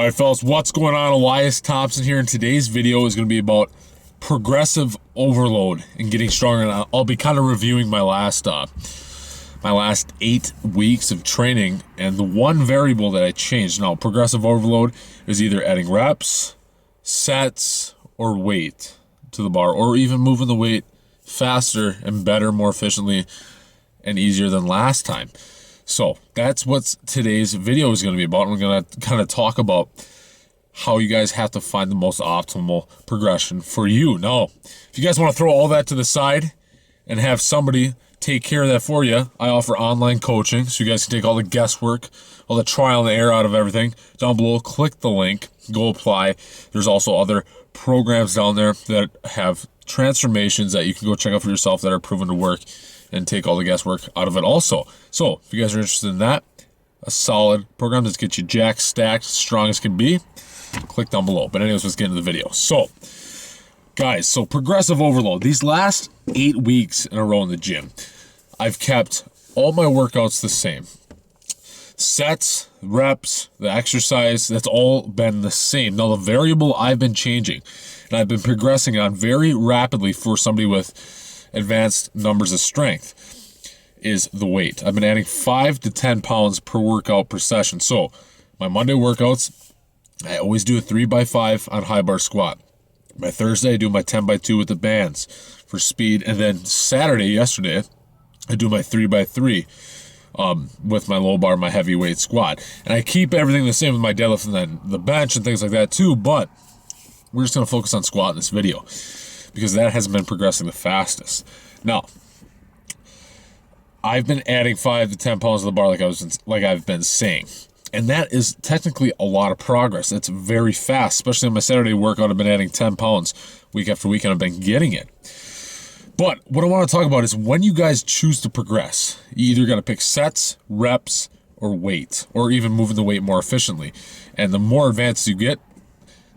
All right, fellas, what's going on? Elias Thompson here, and today's video is going to be about progressive overload and getting stronger. And I'll be kind of reviewing my last 8 weeks of training and the one variable that I changed. Now, progressive overload is either adding reps, sets, or weight to the bar, or even moving the weight faster and better, more efficiently, and easier than last time. So that's what today's video is going to be about. We're going to kind of talk about how you guys have to find the most optimal progression for you. Now, if you guys want to throw all that to the side and have somebody take care of that for you, I offer online coaching, so you guys can take all the guesswork, all the trial and error out of everything. Down below, click the link, go apply. There's also other programs down there that have transformations that you can go check out for yourself that are proven to work and take all the guesswork out of it also. So if you guys are interested in that, a solid program that's get you jacked, stacked, strong as can be, click down below. But anyways, let's get into the video. So guys, so progressive overload. These last 8 weeks in a row in the gym, I've kept all my workouts the same. Sets, reps, the exercise, that's all been the same. Now the variable I've been changing and I've been progressing on very rapidly for somebody with advanced numbers of strength is the weight. I've been adding 5 to 10 pounds per workout per session. So my Monday workouts, I always do a 3x5 on high bar squat. My Thursday, I do my 10x2 with the bands for speed. And then yesterday, I do my 3x3 with my low bar, my heavyweight squat. And I keep everything the same with my deadlift and then the bench and things like that too. But we're just going to focus on squat in this video, because that hasn't been progressing the fastest. Now, I've been adding 5 to 10 pounds to the bar like I've been saying. And that is technically a lot of progress. It's very fast, especially on my Saturday workout. I've been adding 10 pounds week after week, and I've been getting it. But what I want to talk about is when you guys choose to progress, you either got to pick sets, reps, or weight, or even moving the weight more efficiently. And the more advanced you get,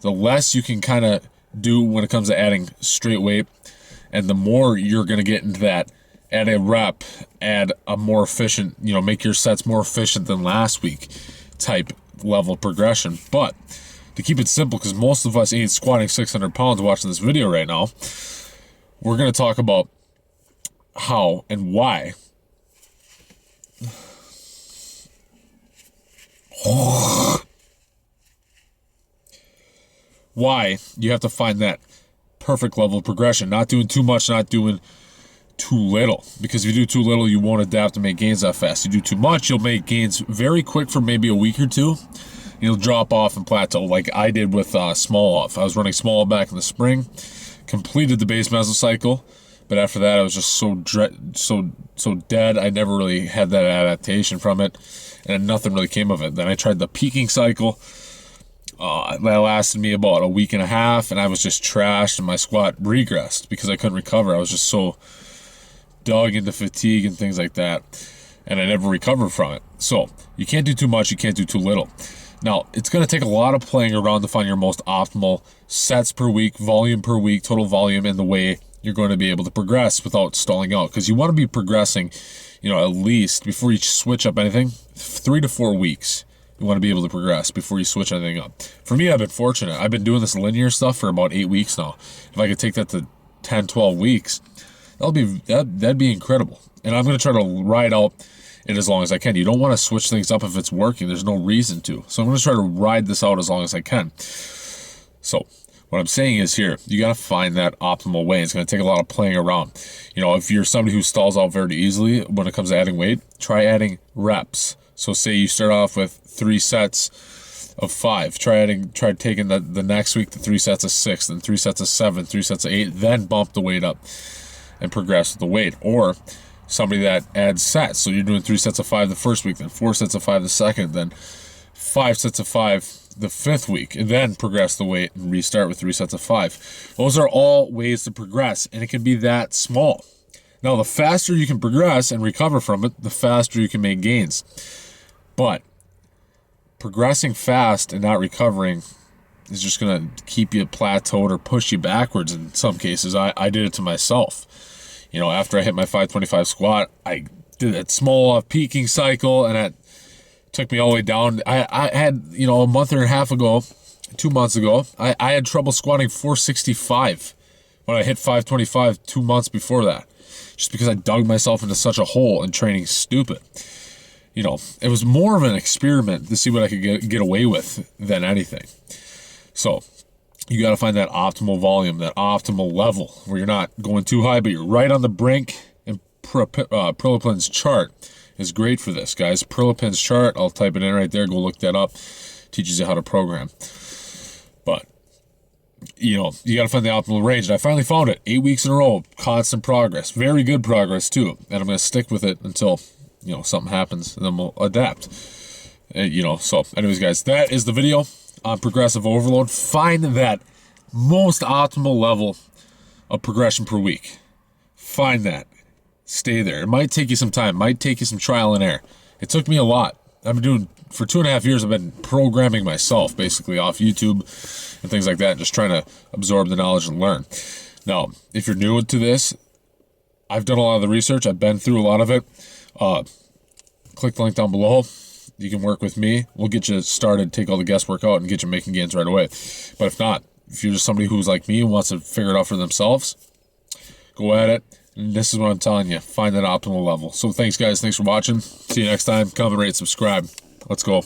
the less you can kind of do when it comes to adding straight weight, and the more you're going to get into that add a rep, add a more efficient, make your sets more efficient than last week type level progression. But to keep it simple, because most of us ain't squatting 600 pounds watching this video right now, we're going to talk about how and why you have to find that perfect level of progression. Not doing too much, not doing too little. Because if you do too little, you won't adapt and make gains that fast. You do too much, you'll make gains very quick for maybe a week or two. You'll drop off and plateau like I did with small off. I was running small off back in the spring, completed the base mesocycle, but after that I was just so dead. I never really had that adaptation from it, and nothing really came of it. Then I tried the peaking cycle. That lasted me about a week and a half, and I was just trashed, and my squat regressed because I couldn't recover. I was just so dug into fatigue and things like that, and I never recovered from it. So you can't do too much, you can't do too little. Now, it's going to take a lot of playing around to find your most optimal sets per week, volume per week, total volume, and the way you're going to be able to progress without stalling out. Because you want to be progressing, at least before you switch up anything, 3 to 4 weeks. You want to be able to progress before you switch anything up. For me, I've been fortunate. I've been doing this linear stuff for about 8 weeks now. If I could take that to 10, 12 weeks, that'd be incredible. And I'm going to try to ride out it as long as I can. You don't want to switch things up if it's working. There's no reason to. So I'm going to try to ride this out as long as I can. So what I'm saying is here, you got to find that optimal way. It's going to take a lot of playing around. If you're somebody who stalls out very easily when it comes to adding weight, try adding reps. So say you start off with 3 sets of 5. Try taking the next week to 3 sets of 6, then 3 sets of 7, 3 sets of 8, then bump the weight up and progress with the weight. Or somebody that adds sets. So you're doing 3 sets of 5 the first week, then 4 sets of 5 the second, then 5 sets of 5 the 5th week, and then progress the weight and restart with 3 sets of 5. Those are all ways to progress, and it can be that small. Now, the faster you can progress and recover from it, the faster you can make gains. But progressing fast and not recovering is just going to keep you plateaued or push you backwards in some cases. I did it to myself. After I hit my 525 squat, I did that small off peaking cycle, and at took me all the way down. I had, you know, a month and a half ago, 2 months ago, I had trouble squatting 465 when I hit 525 2 months before that, just because I dug myself into such a hole and training stupid. You know, it was more of an experiment to see what I could get away with than anything. So you got to find that optimal volume, that optimal level where you're not going too high, but you're right on the brink. And Prilipin's chart is great for this, guys. Prilipin's chart, I'll type it in right there. Go look that up. Teaches you how to program. But, you know, you got to find the optimal range. And I finally found it. 8 weeks in a row. Constant progress. Very good progress, too. And I'm going to stick with it until, you know, something happens. And then we'll adapt. You know, so anyways, guys, that is the video on progressive overload. Find that most optimal level of progression per week. Find that. Stay there. It might take you some time. Might take you some trial and error. It took me a lot. I've been doing, for 2.5 years, I've been programming myself, basically, off YouTube and things like that, just trying to absorb the knowledge and learn. Now, if you're new to this, I've done a lot of the research. I've been through a lot of it. Click the link down below. You can work with me. We'll get you started, take all the guesswork out, and get you making gains right away. But if not, if you're just somebody who's like me and wants to figure it out for themselves, go at it. And this is what I'm telling you. Find that optimal level. So thanks, guys. Thanks for watching. See you next time. Comment, rate, subscribe. Let's go.